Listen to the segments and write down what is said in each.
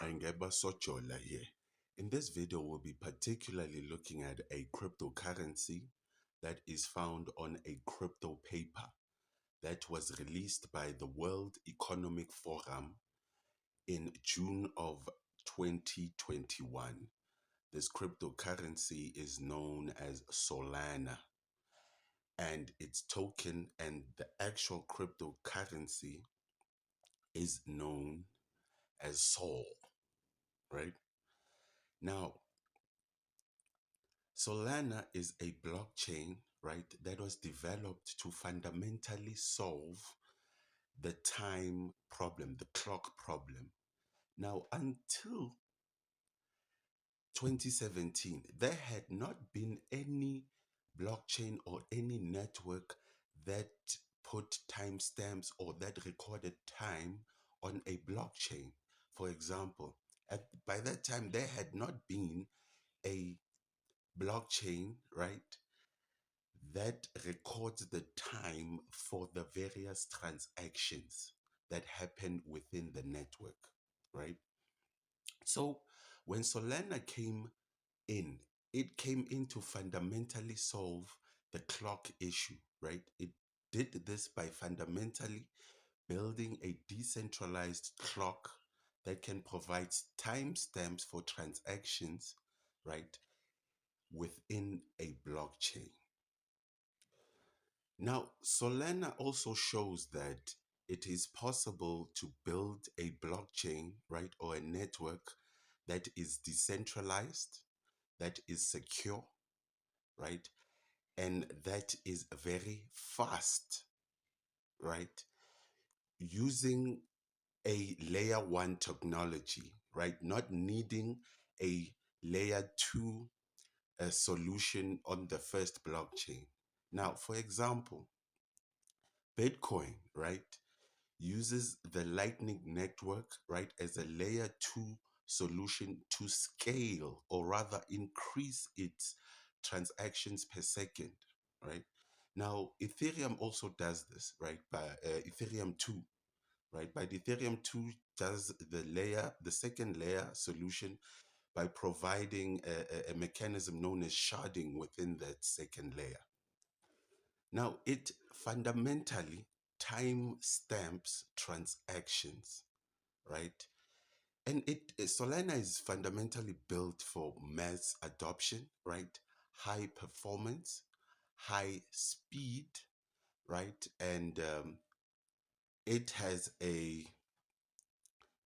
Angeba Sochola here. In this video, we'll be particularly looking at a cryptocurrency that is found on a crypto paper that was released by the World Economic Forum in June of 2021. This cryptocurrency is known as Solana, and its token and the actual cryptocurrency is known as Sol, right? Now, Solana is a blockchain, right, that was developed to fundamentally solve the time problem, the clock problem. Now, until 2017, there had not been any blockchain or any network that put timestamps or that recorded time on a blockchain. For example, by that time, there had not been a blockchain, right, that records the time for the various transactions that happen within the network, right? So when Solana came in, it came in to fundamentally solve the clock issue, right? It did this by fundamentally building a decentralized clock that can provide timestamps for transactions, right, within a blockchain. Now, Solana also shows that it is possible to build a blockchain, right, or a network that is decentralized, that is secure, right, and that is very fast, right, using a layer one technology, right, not needing a layer two solution on the first blockchain. Now, for example, Bitcoin, right, uses the Lightning Network, right, as a layer two solution to scale or rather increase its transactions per second, right? Now, Ethereum also does this, right, by Ethereum 2, right? But Ethereum 2 does the second layer solution by providing a mechanism known as sharding within that second layer. Now, it fundamentally time stamps transactions, right? And Solana is fundamentally built for mass adoption, right? High performance, high speed, right? And it has a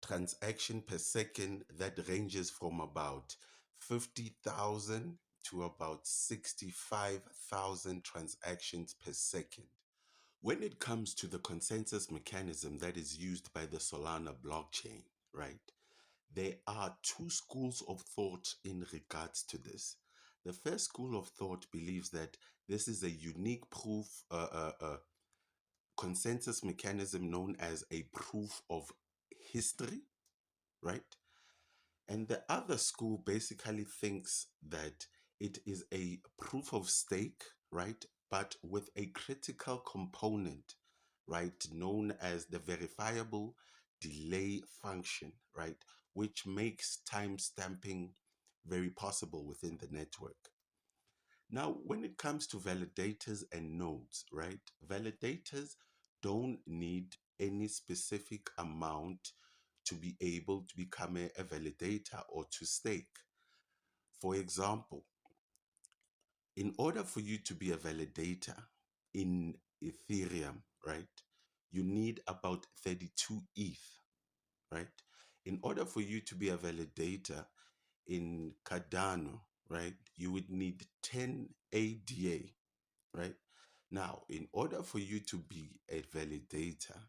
transaction per second that ranges from about 50,000 to about 65,000 transactions per second. When it comes to the consensus mechanism that is used by the Solana blockchain, right, there are two schools of thought in regards to this. The first school of thought believes that this is a unique proof, consensus mechanism known as a proof of history, right? And the other school basically thinks that it is a proof of stake, right? But with a critical component, right? Known as the verifiable delay function, right? Which makes time stamping very possible within the network. Now, when it comes to validators and nodes, right? Validators don't need any specific amount to be able to become a validator or to stake. For example, in order for you to be a validator in Ethereum, right, you need about 32 ETH, right? In order for you to be a validator in Cardano, right, you would need 10 ADA, right? Now, in order for you to be a validator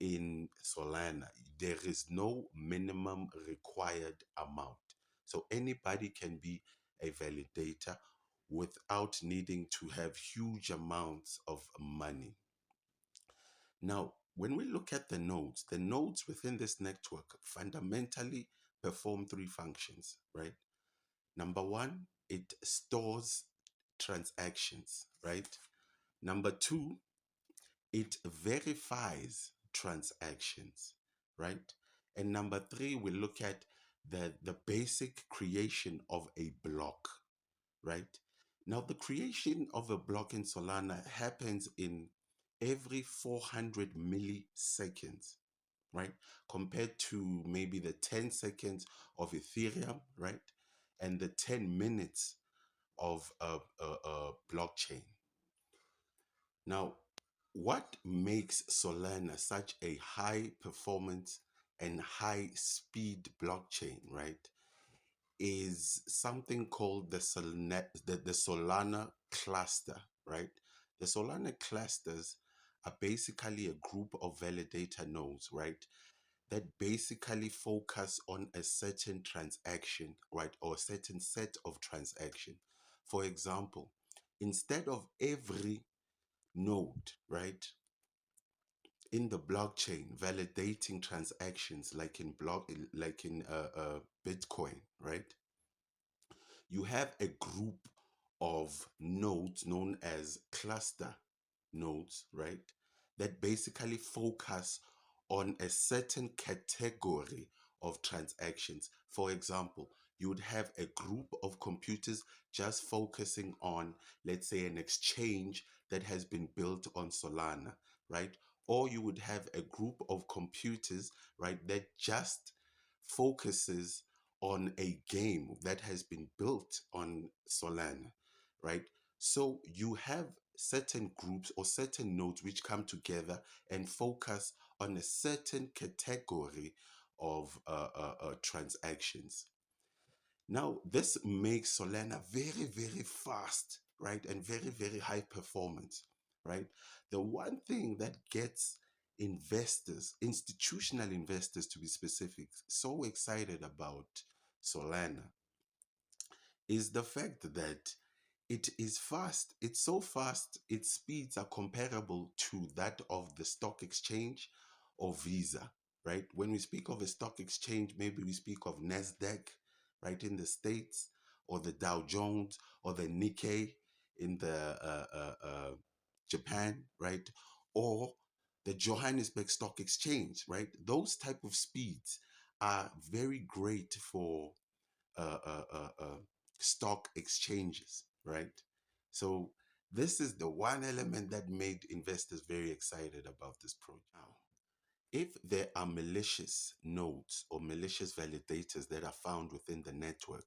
in Solana, there is no minimum required amount. So anybody can be a validator without needing to have huge amounts of money. Now, when we look at the nodes within this network fundamentally perform three functions, right? Number one, it stores transactions, right? Number two, it verifies transactions, right? And number three, we look at the basic creation of a block, right? Now, the creation of a block in Solana happens in every 400 milliseconds, right? Compared to maybe the 10 seconds of Ethereum, right? And the 10 minutes of a blockchain. Now, what makes Solana such a high performance and high speed blockchain, right, is something called the Solana cluster, right? The Solana clusters are basically a group of validator nodes, right, that basically focus on a certain transaction, right, or a certain set of transaction. For example, instead of every node, right, in the blockchain validating transactions like in Bitcoin, right? You have a group of nodes known as cluster nodes, right? That basically focus on a certain category of transactions. For example, you would have a group of computers just focusing on, let's say, an exchange that has been built on Solana, right? Or you would have a group of computers, right, that just focuses on a game that has been built on Solana, right? So you have certain groups or certain nodes which come together and focus on a certain category of transactions. Now, this makes Solana very, very fast, right? And very, very high performance, right? The one thing that gets investors, institutional investors to be specific, so excited about Solana is the fact that it is fast. It's so fast, its speeds are comparable to that of the stock exchange or Visa, right? When we speak of a stock exchange, maybe we speak of NASDAQ, right, in the States, or the Dow Jones, or the Nikkei in the Japan, right? Or the Johannesburg Stock Exchange, right? Those type of speeds are very great for uh, uh, uh, uh, stock exchanges, right? So this is the one element that made investors very excited about this project. Now, if there are malicious nodes or malicious validators that are found within the network,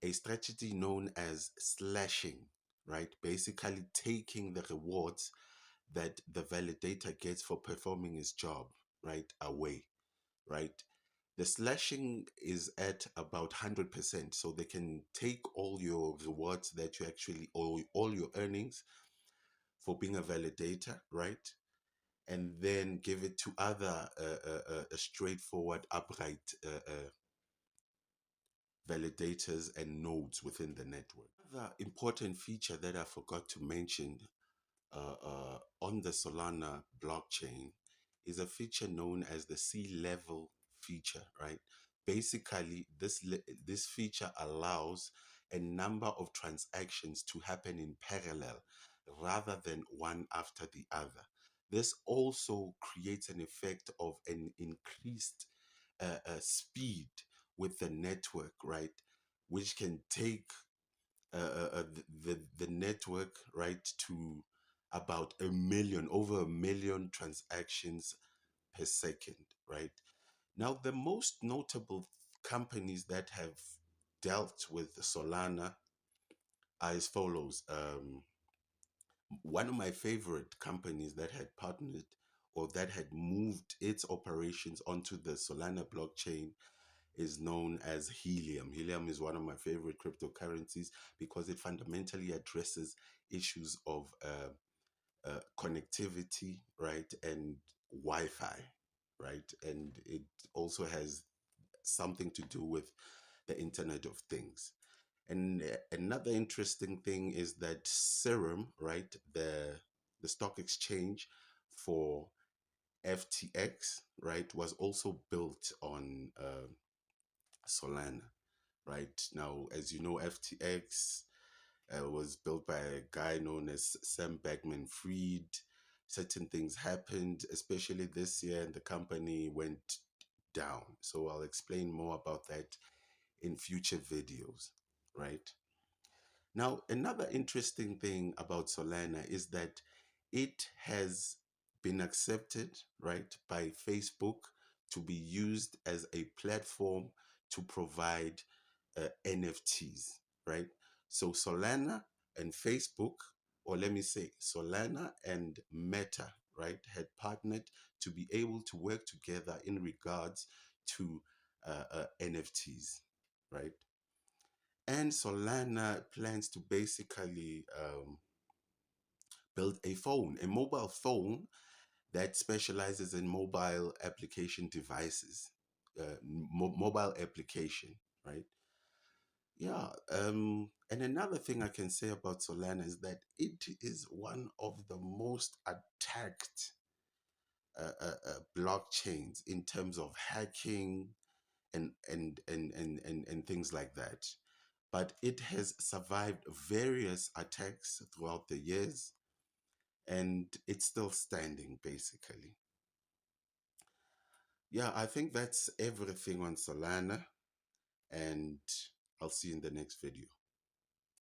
a strategy known as slashing, right, basically taking the rewards that the validator gets for performing his job, right, away, right? The slashing is at about 100%. So they can take all your rewards that you actually, all your earnings for being a validator, right? And then give it to other straightforward, upright validators and nodes within the network. Another important feature that I forgot to mention on the Solana blockchain is a feature known as the C-level feature, right? Basically, this feature allows a number of transactions to happen in parallel rather than one after the other. This also creates an effect of an increased speed with the network, right? Which can take the network, right, to about a million, over a million transactions per second, right? Now, the most notable companies that have dealt with Solana are as follows. One of my favorite companies that had partnered or that had moved its operations onto the Solana blockchain is known as Helium. Helium is one of my favorite cryptocurrencies because it fundamentally addresses issues of connectivity, right, and Wi-Fi, right, and it also has something to do with the Internet of Things. And another interesting thing is that Serum, right, the stock exchange for FTX, right, was also built on Solana, right? Now, as you know, FTX was built by a guy known as Sam Bankman-Fried. Certain things happened, especially this year, and the company went down. So I'll explain more about that in future videos, right? Now, another interesting thing about Solana is that it has been accepted, right, by Facebook to be used as a platform to provide NFTs, right? So Solana and Facebook, or let me say Solana and Meta, right, had partnered to be able to work together in regards to NFTs, right? And Solana plans to basically build a mobile phone that specializes in mobile application devices, mobile application, right? Yeah. And another thing I can say about Solana is that it is one of the most attacked blockchains in terms of hacking and things like that. But it has survived various attacks throughout the years, and it's still standing basically. Yeah, I think that's everything on Solana, and I'll see you in the next video.